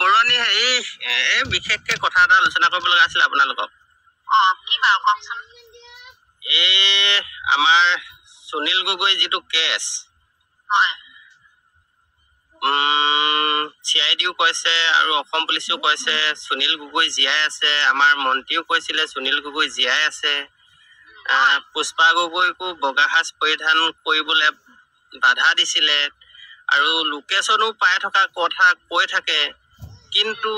বৰুৱানী এই বিশেষকে কথা এটা আলোচনা কৰিব লগা আছিল আপোনালোকক। কি বাৰু কওকচোন। এই আমাৰ সুনীল গগৈ যিটো কেছ, হয়, CIDও কৈছে আৰু অসম পুলিচেও কৈছে সুনীল গগৈ জীয়াই আছে। আমাৰ মন্ত্ৰীও কৈছিলে সুনীল গগৈ জীয়াই আছে। পুষ্পা গগৈকো বগা সাজ পৰিধান কৰিবলৈ বাধা দিছিলে আৰু লোকেশ্যনো পাই থকা কথা কৈ থাকে। কিন্তু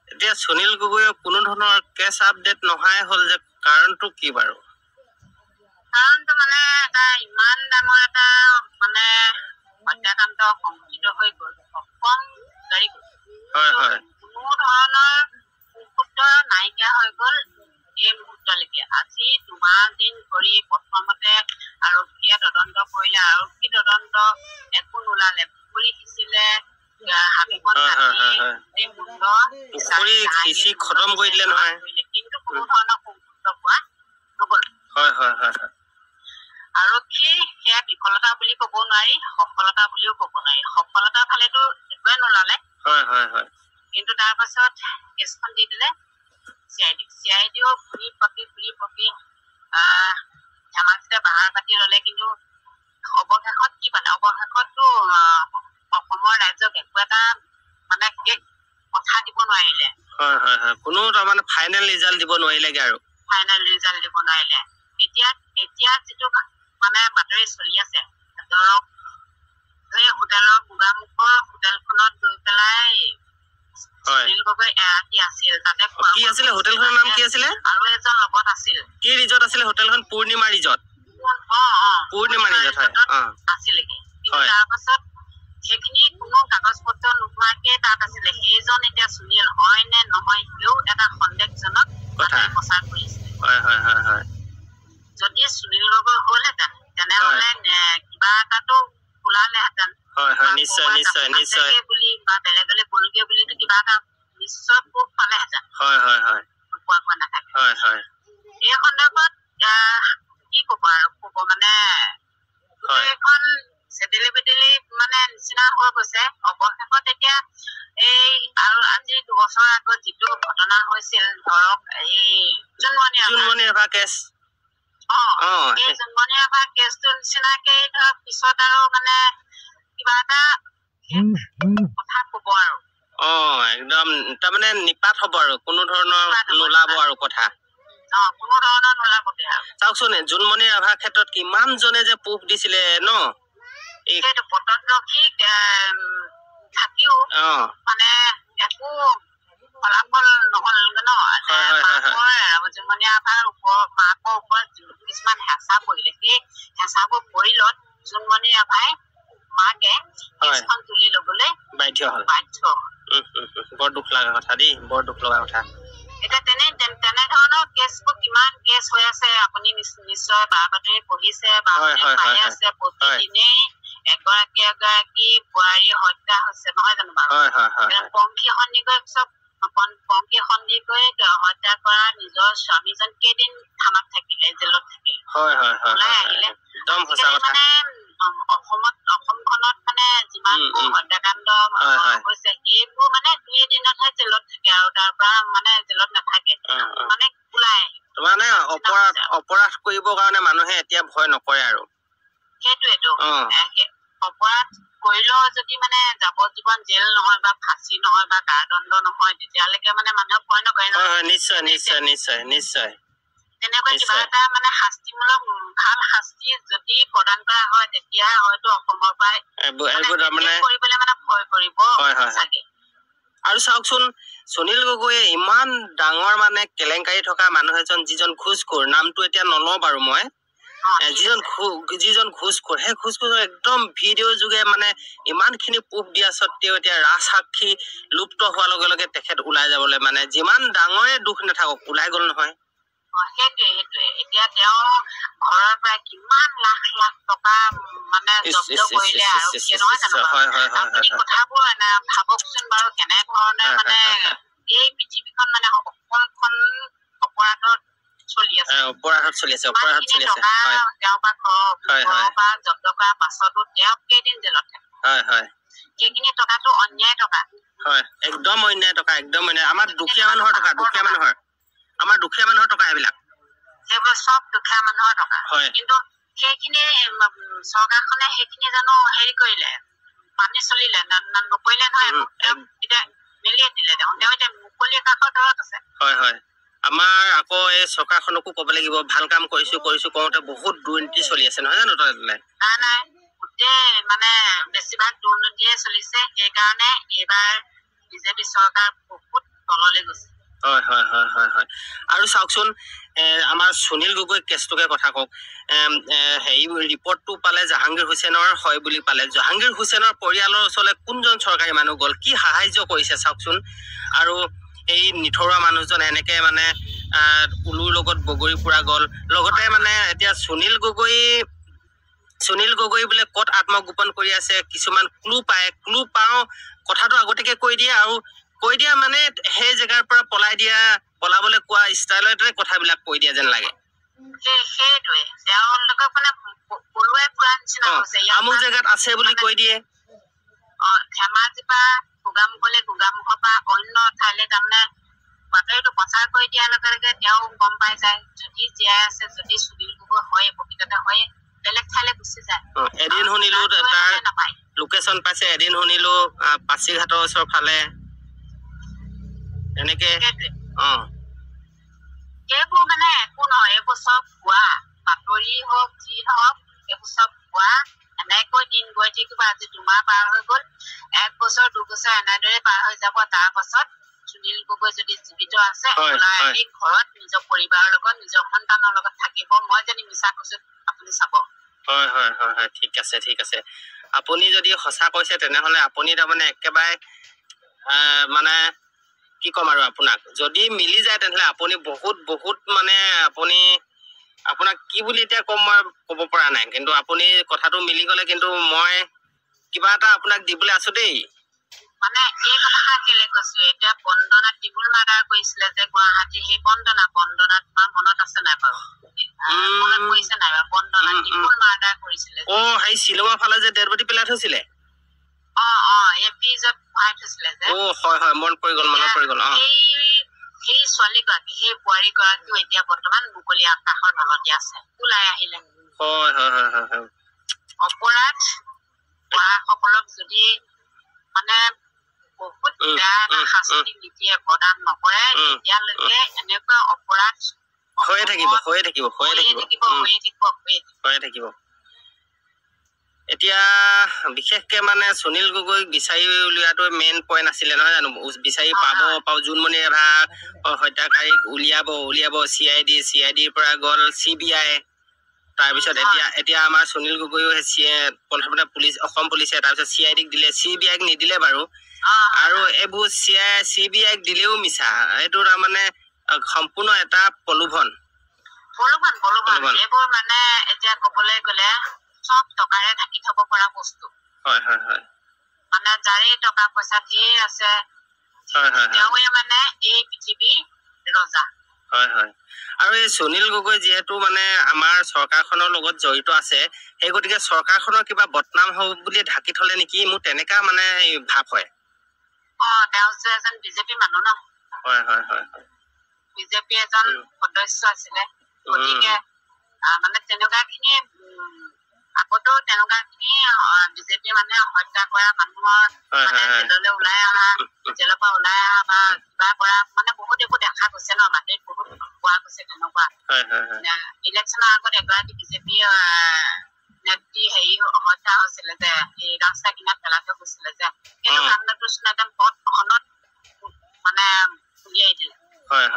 এতিয়া সুনীল গগৈৰ কোনো ধৰণৰ কেছ আপডেট নহাই হ'ল যে, কাৰণটো কি বাৰু? কাৰণটো মানে এটা ইমান ডাঙৰ এটা মানে হত্যাকাণ্ড সংঘটিত হৈ গ'ল, অসম জাৰি গ'ল। হয় হয়, কোনো ধৰণৰ সুসূত্ৰ নাইকিয়া হৈ গ'ল এই মুহূৰ্তলৈকে। আজি 2 মাহ দিন ধৰি প্ৰথমতে আৰক্ষীয়ে তদন্ত কৰিলে, আৰক্ষী তদন্ত একো নোলালে। পুখুৰী সিঁচিলে, পুখুৰী সিঁচি খতম কৰি দিলে নহয়, কিন্তু কোনো ধৰণৰ সুসূত্ৰ পোৱা নগ'ল। হয় হয় হয়, আৰক্ষী সেয়া বিফলতা বুলি ক'ব নোৱাৰি, সফলতা বুলিও ক'ব নোৱাৰি। সফলতাৰ ফালেতো একোৱে নোলালে। হয় হয় হয়, কিন্তু তাৰ পাছত কেছখন দি দিলে CIDও ঘূৰি পকি ধেমাজিতে বাহাৰ পাতি ললে। কিন্তু অৱশেষত কি পালে? অৱশেষততো অসমৰ ৰাইজক একো এটা মানে কথা দিব নোৱাৰিলে। হয় হয় হয়, কোনো তাৰমানে ফাইনেল ৰিজাল্ট দিব নোৱাৰিলেগে আৰু। ফাইনেল ৰিজাল্ট দিব নোৱাৰিলে। এতিয়া যিটো মানে বাতৰি চলি আছে, ধৰক এই হোটেলৰ গোগামুখৰ হোটেলখনত গৈ পেলাই সুনীল গগৈ এৰাতি আছিল। তাতে কি আছিলে হোটেলখনৰ নাম? কি আছিলে? আৰু এজন লগত আছিল। কি ৰিজৰ্ট আছিলে হোটেলখন? পূৰ্ণিমা ৰিজৰ্ট। পূৰ্ণিমা ৰিজৰ্ট আছিলেগে। কিন্তু তাৰ পাছত সেইখিনি কোনো কাগজ পত্ৰ নোহোৱাকে তাত আছিলে। সেইজন এতিয়া সুনীল হয় নে নহয়, সেও এটা সন্দেহজনক কথা প্ৰচাৰ কৰিছে। হয় হয় হয় হয়, যদি সুনীল গগৈ হলহেঁতেন তেনেহলে কিবা এটাতো ওলালেহেঁতেন। হয় হয়, নিশ্চয় নিশ্চয় নিশ্চয়, বুলি বা বেলেগলৈ গলগে বুলি কিবা এটা নিশ্চয় প্ৰুফ পালেহেঁতেন। হয় হয় হয়, নোপোৱাকৈ নাথাকে। হয় হয়, এই সন্দৰ্ভত কি ক'ব আৰু ক'ব মানে এখন চেদেলি বেদেলি মানে নিচিনা হৈ গৈছে। অৱশেষত এতিয়া এই আৰু আজি 2 বছৰ আগত যিটো ঘটনা হৈছিল, ধৰক এই জোনমণি ৰাভা কেছ, এই জোনমণি ৰাভা কেছটোৰ নিচিনাকে ধৰক পিছত আৰু মানে কিবা এটা কথা ক'ব আৰু। একদম তাৰমানে নিপাত হ'ব আৰু, কোনো ধৰণৰ নোলাব আৰু কথা। কোনো ধৰণৰ নোলাবগে আৰু। চাওকচোন জোনমণি ৰাভাৰ ক্ষেত্ৰত কিমান জনে যে প্ৰুফ দিছিলে ন, সেইটো প্ৰত্যক্ষদৰ্শী থাকিও মানে একো ফলাফল নহল ন। জোনমণি ৰাভাৰ মাকৰ ওপৰত কিছুমান হেঁচা পৰিলে, সেই হেঁচাবোৰ পৰিলত জোনমণি ৰাভাই মাকে কেছখন তুলি লবলৈ বাধ্য হল। বৰ দুখ লগা কথা দেই, বৰ দুখ লগা কথা। এতিয়া তেনেধৰণৰ কেছবোৰ কিমান কেছ হৈ আছে, আপুনি নিশ্চয় বাতৰি পঢ়িছে বা পাই আছে। প্ৰতিদিনেই এগৰাকী বোৱাৰী হত্যা হৈছে, নহয় জানো বাৰু? পংখী সন্দিকৈ হত্যা কৰা নিজৰ স্বামীজন কেইদিন থানাত থাকিলে, জেলত থাকিলে, ওলাই আহিলে। মানে অসমখনত মানে যিমানবোৰ হত্যাকাণ্ড হৈছে, সেইবোৰ মানে 2 এদিনতহে জেলত থাকে আৰু তাৰ পৰা মানে জেলত নাথাকে, মানে ওলাই মানে অপৰাধ কৰিবৰ কাৰণে মানুহে এতিয়া ভয় নকৰে আৰু। সেইটোৱেটো, অপৰাধ কৰিলেও যদি মানে যাৱজ্জীৱন জেল নহয় বা ফাঁচি নহয় বা কাৰাদণ্ড নহয়, তেতিয়ালৈকে মানে মানুহে ভয় নকৰে। নিশ্চয় নিশ্চয় নিশ্চয় নিশ্চয়, তেনেকুৱা কিবা এটা মানে শাস্তিমূলক ভাল শাস্তি যদি প্ৰদান কৰা হয়, তেতিয়া হয়তো অসমৰ পৰাই কৰিবলৈ মানে ভয় কৰিব চাগে। আৰু চাওকচোন সুনীল গগৈয়ে ইমান ডাঙৰ মানে কেলেংকাৰী থকা মানুহ এজন, যিজন ঘোষখোৰ, নামটো এতিয়া নলওঁ বাৰু মই, যিজন ঘোষখোৰ, সেই ঘোষখোৰ একদম ভিডিঅ' যোগে মানে ইমান খিনি প্ৰুফ দিয়া স্বত্তেও এতিয়া ৰাজসাক্ষী লুপ্ত হোৱাৰ লগে লগে তেখেত ওলাই যাবলৈ মানে যিমান ডাঙৰে দুখ নাথাকক ওলাই গল নহয়। সেইটোৱে এতিয়া তেওঁ ঘৰৰ পৰা কিমান লাখ লাখ টকা মানে জব্দ কৰিলে আৰক্ষীয়ে, নহয় জানো? আপুনি কথাবোৰ ভাবকচোন বাৰু, কেনেধৰণে মানে এই পৃথিৱীখন মানে অসমখন অপৰাধত চলি আছে। তেওঁৰ পৰা ঘৰৰ পৰা জব্দ কৰাৰ পাছতো তেওঁ কেইদিন জেলত থাকে। সেইখিনি টকাটো অন্যায় টকা। হয় একদম অন্যায় টকা, একদম অন্যায়। আমাৰ দুখীয়া মানুহৰ টকা, আমাৰ দুখীয়া মানুহৰ টকা এইবিলাক। সেইবোৰ চব দুখীয়া মানুহৰ টকা। হয়। কিন্তু সেইখিনি চৰকাৰখনে সেইখিনি জানো হেৰি কৰিলে, মানি চলিলে নকৰিলে নহয়। এতিয়া মেলিয়ে দিলে দেখোন, তেওঁ এতিয়া মুকলি আকাশৰ তলত আছে। হয় হয়। আমাৰ আকৌ এই চৰকাৰখনকো ক'ব লাগিব, ভাল কাম কৰিছো কৰোঁতে বহুত দুৰ্নীতি চলি আছে নহয় জানো? নাই গোটেই মানে বেছিভাগ দুৰ্নীতিয়ে চলিছে। সেইকাৰণে এইবাৰ বিজেপি চৰকাৰ বহুত তললৈ গৈছে। হয় হয় হয় হয় হয়। আৰু চাওকচোন আমাৰ সুনীল গগৈ কেছটোকে কথা কওক। হেৰি ৰিপৰ্টটো পালে জাহাংগীৰ হুছেইনৰ হয় বুলি পালে। জাহাংগীৰ হুছেইনৰ পৰিয়ালৰ ওচৰলৈ কোনজন চৰকাৰী মানুহ গ'ল, কি সাহায্য কৰিছে চাওকচোন। আৰু এই নিথৰুৱা মানুহজন এনেকে মানে উলুৰ লগত বগৰী পুৰা গ'ল। লগতে মানে এতিয়া সুনীল গগৈ বোলে ক'ত আত্মগোপন কৰি আছে, কিছুমান ক্লু পাওঁ কথাটো আগতীয়াকে কৈ দিয়ে, আৰু কৈ দিয়া মানে সেই জেগাৰ পৰা পলাবলৈ কোৱা ষ্টাইলতে কথাবিলাক কৈ দিয়া যেন লাগে। সেইটোৱে তেওঁলোকক মানে পলুৱাই ফুৰা নিচিনা হৈছে। আমুক জেগাত আছে বুলি কৈ দিয়ে। ধেমাজিৰ পৰা গোগামুখলৈ, গোগামুখৰ পৰা অন্য ঠাইলৈ তাৰমানে বাতৰিটো প্ৰচাৰ কৰি দিয়াৰ লগে লগে তেওঁ গম পাই যায় যদি জীয়াই আছে, যদি সুনীল গগৈ হয় প্ৰকৃততে হয়, বেলেগ ঠাইলৈ গুচি যায়। এদিন শুনিলো তাৰ লোকেশ্যন পাইছে, এদিন শুনিলো পাচিঘাটৰ ওচৰ ফালে এনেকে। এইবোৰ মানে একো নহয়, এইবোৰ চব ভুৱা বাতৰি হওক যি হওক, এইবোৰ চব ভুৱা। এনেকৈ দিন গৈ থাকিব। আজি 2 মাহ পাৰ হৈ গ'ল, 1 বছৰ 2 বছৰ এনেদৰে পাৰ হৈ যাব। তাৰ পাছত সুনীল গগৈ যদি জীৱিত আছে, ওলাই আহি ঘৰত নিজৰ পৰিবাৰৰ লগত, নিজৰ সন্তানৰ লগত থাকিব। মই যদি মিছা কৈছো আপুনি চাব। হয় হয় হয় হয়, ঠিক আছে। আপুনি যদি সঁচা কৈছে তেনেহলে আপুনি তাৰমানে একেবাৰে মানে কি ক'ম আৰু আপোনাক, যদি মিলি যায় তেনেহলে আপুনি বহুত মানে আপোনাক কি বুলি এতিয়া ক'ম মই ক'ব পৰা নাই। কিন্তু আপুনি কথাটো মিলি গ'লে কিন্তু মই কিবা এটা আপোনাক দিবলৈ আছো দেই। মানে এই কথা কেলে কৈছো, এতিয়া বন্দনাত টিবুল মাৰ্ডাৰ কৰিছিলে যে গুৱাহাটী, সেই বন্দনা তোমাৰ মনত আছে নাই বাৰু? মনত পৰিছে নাই বাৰু? বন্দনাত টিবুল মাৰ্ডাৰ কৰিছিলে। সেই শ্বিলঙৰ ফালে যে ডেড বডি পেলাই থৈছিলে। এই ফ্ৰিজত ভৰাই থৈছিলে যে। হয় মনত পৰি গ'ল। সেই ছোৱালীগৰাকী, সেই বোৱাৰীগৰাকীও এতিয়া বৰ্তমান মুকলি আকাশৰ তলতে আছে, ওলাই আহিলে। হয়। অপৰাধ কৰা সকলক যদি মানে বহুত বেয়া এটা শাস্তি নীতিয়ে প্ৰদান নকৰে, তেতিয়ালৈকে এনেকুৱা অপৰাধ হৈয়ে থাকিব। এতিয়া বিশেষকে মানে সুনীল গগৈক বিচাৰি উলিওৱাটো মেইন পইণ্ট আছিলে নহয় জানো? বিচাৰি পাব জোনমণি ৰাভা হত্যাকাৰীক উলিয়াব CIDৰ পৰা গ'ল CBI। তাৰপিছত এতিয়া আমাৰ সুনীল গগৈও প্ৰথমতে অসম পুলিচে, তাৰপিছত CIDক দিলে, CBIক নিদিলে বাৰু। আৰু এইবোৰ CBIক দিলেও মিছা, এইটো তাৰমানে সম্পূৰ্ণ এটা প্ৰলোভন। এইবোৰ মানে এতিয়া কবলৈ গলে চব টকাৰে ঢাকি থব পৰা বস্তু। হয় মানে যাৰে টকা পইচা ধেৰ আছে, তেওঁৱে মানে এই পৃথিৱীৰ ৰজা। হয়। আৰু এই সুনীল গগৈ যিহেতু মানে আমাৰ চৰকাৰখনৰ লগত জড়িত আছে, সেই গতিকে চৰকাৰখনৰ কিবা বদনাম হ'ব বুলি ঢাকি থলে নেকি, মোৰ তেনেকা মানে ভাৱ হয়। তেওঁ যে এজন বিজেপি মানুহ ন। হয়। বিজেপি এজন সদস্য আছিলে, গতিকে মানে তেনেকুৱা খিনি আগতো তেনেকুৱা খিনি বিজেপি মানে হত্যা কৰা মানুহৰ মানে জেললৈ ওলাই অহা, জেলৰ পৰা ওলাই অহা বা কিবা কৰা মানে বহুত এইবোৰ দেখা গৈছে ন, বাতৰিত বহুত পোৱা গৈছে তেনেকুৱা। ইলেকশ্যনৰ আগত এগৰাকী বিজেপি নেত্ৰী হত্যা হৈছিলে যে, এই ৰাস্তা কিনাৰত পেলাই থৈ গৈছিলে যে, সেইটো কাণ্ডটো একদম পথখনত মানে উলিয়াই দিলে। হয়।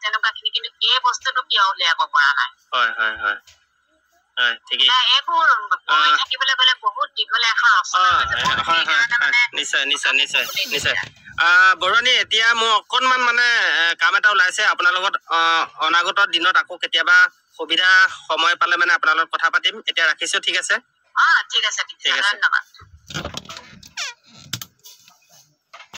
তেনেকুৱা খিনি, কিন্তু এই বস্তুটো কিয় উলিয়াব পৰা নাই? হয়। এইবোৰ কৈ থাকিবলৈ গলে বহুত দীঘলীয়া এখন ৰচনা নিশ্চয়। বৰুৱানী, এতিয়া মোৰ অকনমান মানে কাম এটা ওলাইছে আপোনাৰ লগত। অনাগত দিনত আকৌ কেতিয়াবা সুবিধা সময় পালে মানে আপোনাৰ লগত কথা পাতিম। এতিয়া ৰাখিছো, ঠিক আছে? ঠিক আছে, ধন্যবাদ।